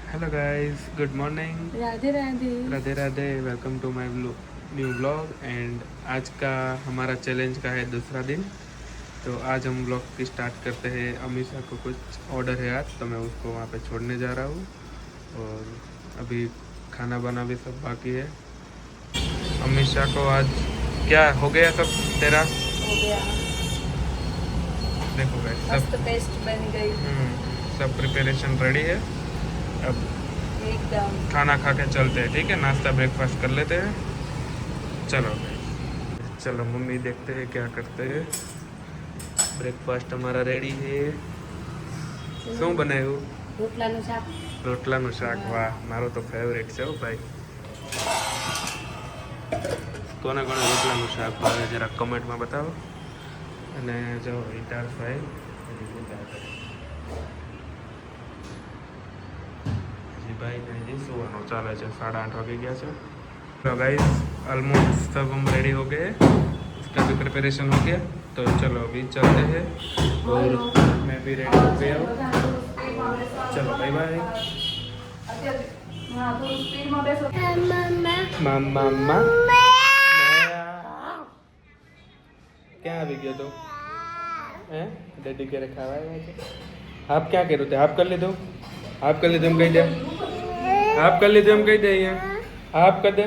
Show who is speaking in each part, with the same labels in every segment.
Speaker 1: Hello guys, good morning.
Speaker 2: Radhe Radhe.
Speaker 1: Radhe Radhe. Welcome to my new blog. And आज का हमारा challenge का है दूसरा दिन। तो आज हम ब्लॉग की स्टार्ट करते हैं। अमीषा को कुछ ऑर्डर है आज, तो मैं उसको वहाँ पे छोड़ने जा रहा हूँ। और अभी खाना बना भी सब बाकी है। अमीषा को आज क्या हो गया सब तेरा?
Speaker 2: हो गया।
Speaker 1: देखो गाइस,
Speaker 2: मस्त
Speaker 1: सब
Speaker 2: पेस्ट बन गई
Speaker 1: सब प्रिपरेशन रेडी है। अब
Speaker 2: एकदम।
Speaker 1: खाना खा के चलते हैं, ठीक है? नाश्ता ब्रेकफास्ट कर लेते हैं। चलो चलो मम्मी देखते हैं क्या करते हैं। બ્રેકફાસ્ટ અમારા રેડી છે। શું બનાવ્યું?
Speaker 2: રોટલાનું શાક।
Speaker 1: રોટલાનું શાક। વાહ, મારો તો ફેવરેટ છે હો ભાઈ। કોને કોને રોટલાનું શાક ભાવે જરા કમેન્ટમાં બતાવો। અને જો હિતાર્થભાઈ भाई ने जी सुनो चाले 8:30 वागे गया है। तो गाइस ऑलमोस्ट सब हम रेडी हो गए, इसका भी प्रिपरेशन हो गया। तो चलो अभी चलते हैं। और मैं भी रेडी हो गया हूँ। चलो बाय बाय। मामा क्या आ गया तो हैं डैडी के रखा हुआ है। आप क्या कह रहे थे? आप कर ले दो, आप कर ले दो, हम कह दे, आप कर ले दो, हम कह दे। यहाँ आप कर दे।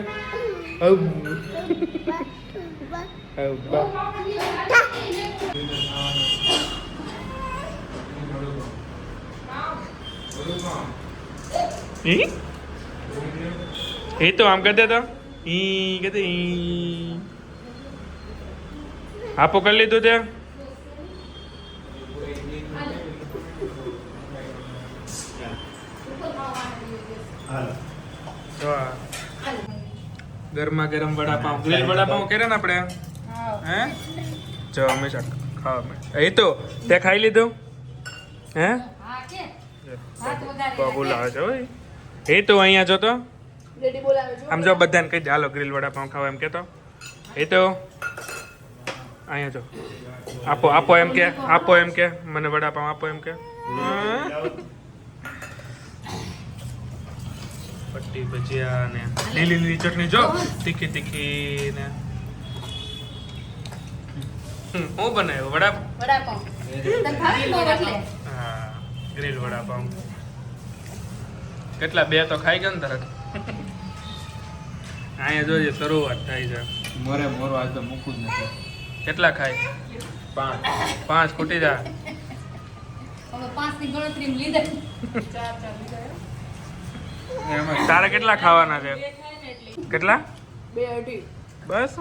Speaker 1: ये तो हम कर दे तो कहते आप कर ले दो ત્યાં ગરમા ગરમ વડાપાઉં, ગ્રીલ વડાપાઉં કરે ને આપણે, હે? જો હંમેશા ખાવા મળે। એ તો તે ખાઈ લીધું હે? બાબુ લાવે છે હોય। એ તો અહીંયા જો તો આમ જો બધાને કહી દે હાલો ગ્રીલ વડાપાઉં ખાવા એમ કેતો। એ તો અહીંયા જો આપો આપો એમ કે, આપો એમ કે, મને વડાપાઉં આપો એમ કે। પટ્ટી ભજીયા ને લીલી લીલી ચટણી જો તીખી તીખી ને હું બનાવ્યું વડાપાઉં। હા, ગ્રીલ વડાપાઉં। કેટલા? 2 તો ખાઈ ગયા ને તરત। અહીંયા જોજે શરૂઆત થાય છે।
Speaker 3: મોરે મોરો આજ તો મૂકું જ નથી।
Speaker 1: કેટલા ખાય? 5 ખૂટી જા। તારે કેટલા ખાવાના છે? કેટલા?
Speaker 2: 2 અઢી
Speaker 1: બસ।